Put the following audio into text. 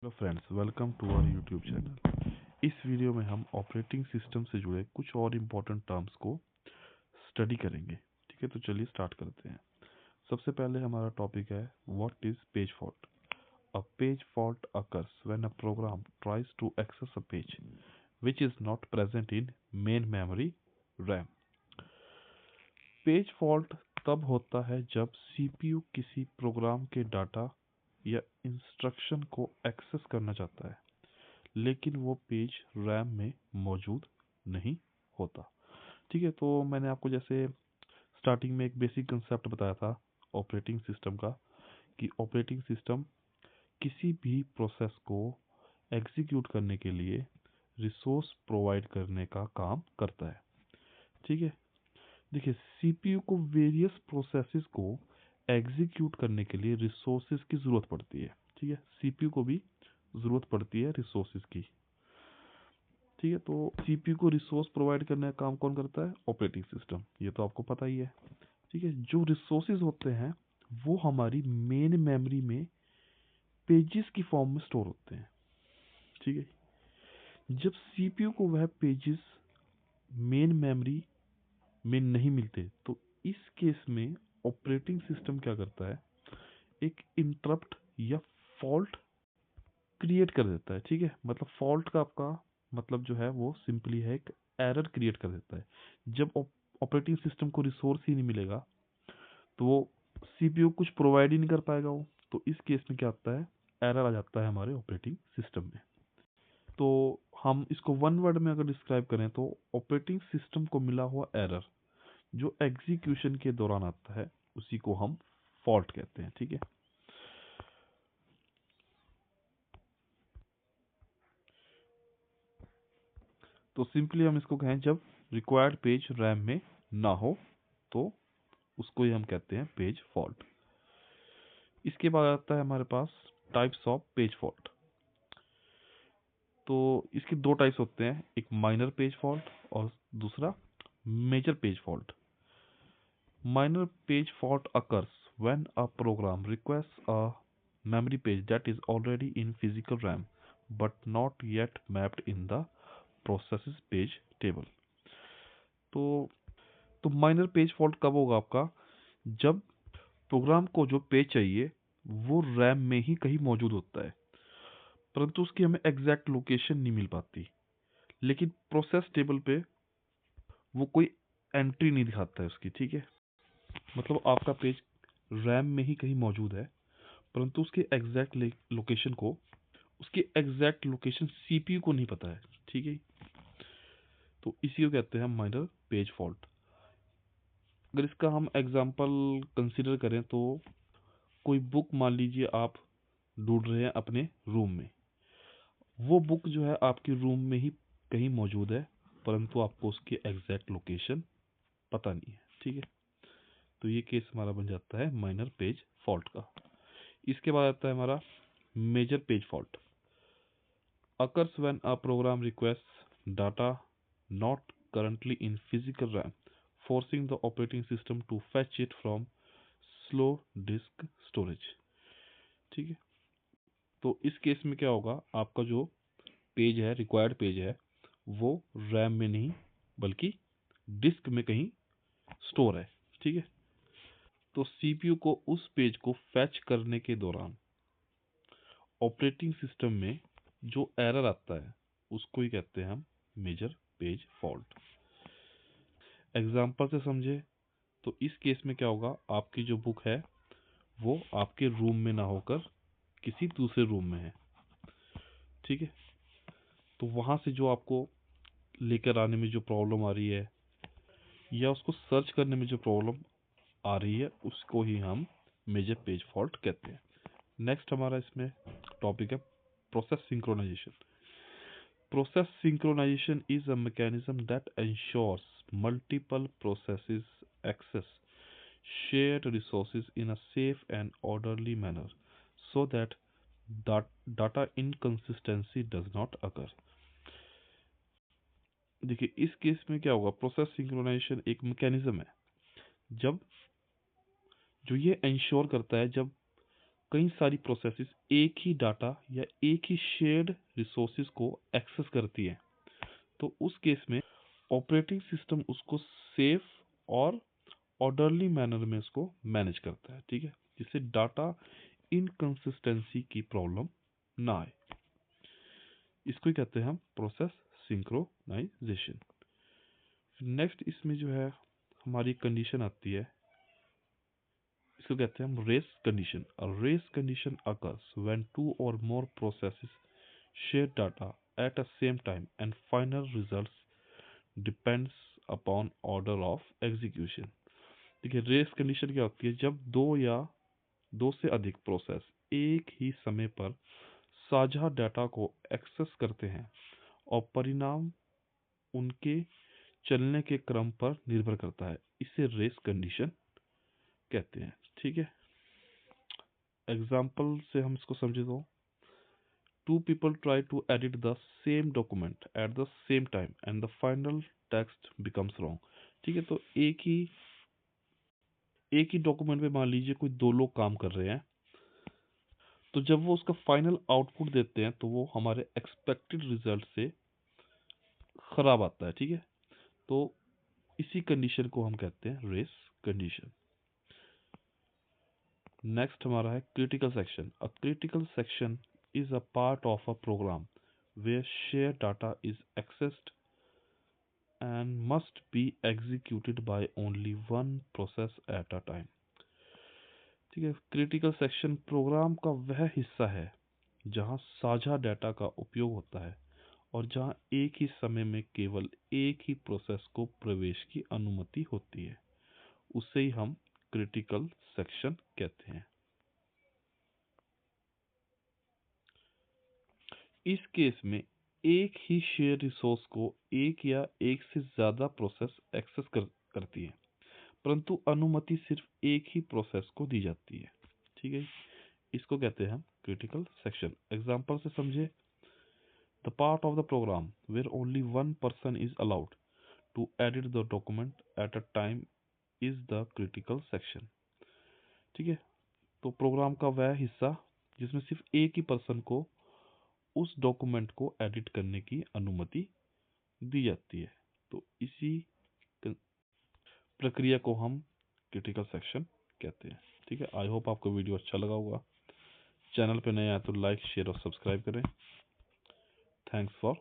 Hello friends, welcome to our YouTube channel. इस video में हम ऑपरेटिंग सिस्टम से जुड़े कुछ और इम्पोर्टेंट टर्म्स को स्टडी करेंगे। ठीक है, तो चलिए स्टार्ट करते हैं। सबसे पहले हमारा टॉपिक है what is page fault. A page fault occurs when a program tries to access a page which is not present in main memory RAM। Page fault तब होता है जब सीपीयू किसी प्रोग्राम के डाटा या इंस्ट्रक्शन को access करना चाहता है, लेकिन वो पेज रैम में मौजूद नहीं होता। ठीक है, तो मैंने आपको जैसे स्टार्टिंग में एक बेसिक कंसेप्ट बताया था ऑपरेटिंग सिस्टम का, कि ऑपरेटिंग सिस्टम किसी भी प्रोसेस को एग्जीक्यूट करने के लिए रिसोर्स प्रोवाइड करने का काम करता है। ठीक है, देखिए सीपीयू को वेरियस प्रोसेसेस को एग्जीक्यूट करने के लिए रिसोर्सेज की ज़रूरत पड़ती है। ठीक है, सीपीयू को भी ज़रूरत पड़ती है रिसोर्सेज की। ठीक है, तो सीपीयू को रिसोर्स प्रोवाइड करने का काम कौन करता है? Operating system. ये तो आपको पता ही है। ठीक है, जो रिसोर्सेज होते हैं वो हमारी मेन मेमोरी में पेजेस की फॉर्म में स्टोर होते हैं। ठीक है, जब सीपीयू को वह पेजेस मेन मेमोरी में नहीं मिलते, तो इस केस में ऑपरेटिंग सिस्टम क्या करता है? एक इंटरप्ट या फॉल्ट क्रिएट कर देता है। ठीक है, मतलब फॉल्ट का आपका मतलब जो है वो सिंपली है एक एरर क्रिएट कर देता है। जब ऑपरेटिंग सिस्टम को रिसोर्स ही नहीं मिलेगा तो वो सीपीयू कुछ प्रोवाइड ही नहीं कर पाएगा वो। तो इस केस में क्या आता है? एरर आ जाता है हमारे ऑपरेटिंग सिस्टम में। तो हम इसको वन वर्ड में अगर डिस्क्राइब करें तो ऑपरेटिंग सिस्टम को मिला हुआ एरर जो एग्जीक्यूशन के दौरान आता है उसी को हम फॉल्ट कहते हैं। ठीक है, तो सिंपली हम इसको कहें जब रिक्वायर्ड पेज रैम में ना हो तो उसको ही हम कहते हैं पेज फॉल्ट। इसके बाद आता है हमारे पास टाइप्स ऑफ पेज फॉल्ट। तो इसके दो टाइप्स होते हैं, एक माइनर पेज फॉल्ट और दूसरा major page fault. Minor page fault occurs when a program request a memory page that is already in physical RAM but not yet mapped in the processes page table। तो minor page fault कब होगा आपका? जब programme को जो page चाहिए वो RAM में ही कहीं मौजूद होता है, परंतु उसकी हमें एग्जैक्ट लोकेशन नहीं मिल पाती, लेकिन प्रोसेस टेबल पे वो कोई एंट्री नहीं दिखाता है उसकी। ठीक है, मतलब आपका पेज रैम में ही कहीं मौजूद है, परंतु उसके एग्जैक्ट लोकेशन को उसकी एग्जैक्ट लोकेशन सीपीयू को नहीं पता है। ठीक है, तो इसी को कहते हैं माइनर पेज फॉल्ट। अगर इसका हम एग्जांपल कंसीडर करें तो कोई बुक मान लीजिए आप ढूंढ रहे हैं अपने रूम में, वो बुक जो है आपके रूम में ही कहीं मौजूद है, परंतु आपको उसकी एग्जैक्ट लोकेशन पता नहीं है। ठीक है, तो ये केस हमारा बन जाता है माइनर पेज फॉल्ट का। इसके बाद आता है हमारा major page fault. Occurs when a program request data not currently in physical RAM forcing the operating system to fetch it from slow disk storage। ठीक है, तो इस केस में क्या होगा? आपका जो पेज है, रिक्वायर्ड पेज है, वो रैम में नहीं बल्कि डिस्क में कहीं स्टोर है। ठीक है, तो सीपीयू को उस पेज को फैच करने के दौरान ऑपरेटिंग सिस्टम में जो एरर आता है उसको ही कहते हैं हम मेजर पेज फॉल्ट। एग्जाम्पल से समझे तो इस केस में क्या होगा? आपकी जो बुक है वो आपके रूम में ना होकर किसी दूसरे रूम में है। ठीक है, तो वहाँ से जो आपको लेकर आने में जो प्रॉब्लम आ रही है या उसको सर्च करने में जो प्रॉब्लम आ रही है उसको ही हम मेजर पेज फॉल्ट कहते हैं। नेक्स्ट हमारा इसमें टॉपिक है process synchronization. Process synchronization is a mechanism that ensures multiple processes access shared resources in a safe and orderly manner so that data inconsistency does not occur। देखिए इस case में क्या होगा? प्रोसेस सिंक्रोनाइजेशन एक mechanism है जब जो ये इंश्योर करता है जब कई सारी प्रोसेसेस एक ही डाटा या एक ही शेयर्ड रिसोर्सेज को एक्सेस करती है, तो उस केस में ऑपरेटिंग सिस्टम उसको सेफ और ऑर्डरली मैनर में उसको मैनेज करता है, ठीक है, जिससे डाटा इनकंसिस्टेंसी की प्रॉब्लम ना आए। इसको ही कहते हैं हम प्रोसेस सिंक्रोनाइजेशन। नेक्स्ट इसमें जो है हमारी कंडीशन आती है, इसको कहते हैं हम race condition. A race condition occurs when two और more processes share data at a same time and final results depends upon order of execution. देखिए रेस कंडीशन क्या होती है, जब दो या दो से अधिक प्रोसेस एक ही समय पर साझा डाटा को एक्सेस करते हैं और परिणाम उनके चलने के क्रम पर निर्भर करता है, इसे रेस कंडीशन कहते हैं, ठीक है। एग्जाम्पल से हम इसको समझे तो two people try to edit the same document at the same time and the final text becomes wrong, ठीक है। तो एक ही डॉक्यूमेंट पे मान लीजिए कोई दो लोग काम कर रहे हैं, तो जब वो उसका फाइनल आउटपुट देते हैं तो वो हमारे एक्सपेक्टेड रिजल्ट से खराब आता है, ठीक है। तो इसी कंडीशन को हम कहते हैं रेस कंडीशन। नेक्स्ट हमारा है critical section. A critical section is a part of a program where shared data is accessed and must be executed by only one process at a time, ठीक है। Critical section programme का वह हिस्सा है जहां साझा डाटा का उपयोग होता है और जहां एक ही समय में केवल एक ही प्रोसेस को प्रवेश की अनुमति होती है, उसे ही हम क्रिटिकल सेक्शन कहते हैं। इस केस में एक ही शेयर रिसोर्स को एक या एक से ज़्यादा प्रोसेस एक्सेस करती है, परंतु अनुमति सिर्फ एक ही प्रोसेस को दी जाती है, ठीक है। इसको कहते हैं हम क्रिटिकल सेक्शन। एग्जांपल से समझे, the part of the program where only one person is allowed to edit the document at a time is the critical section, ठीक है। तो प्रोग्राम का वह हिस्सा जिसमें सिर्फ एक ही पर्सन को उस डॉक्यूमेंट को एडिट करने की अनुमति दी जाती है, तो इसी प्रक्रिया को हम क्रिटिकल सेक्शन कहते हैं, ठीक है। आई होप आपको वीडियो अच्छा लगा होगा। चैनल पे नए आए तो लाइक शेयर और सब्सक्राइब करें। Thanks for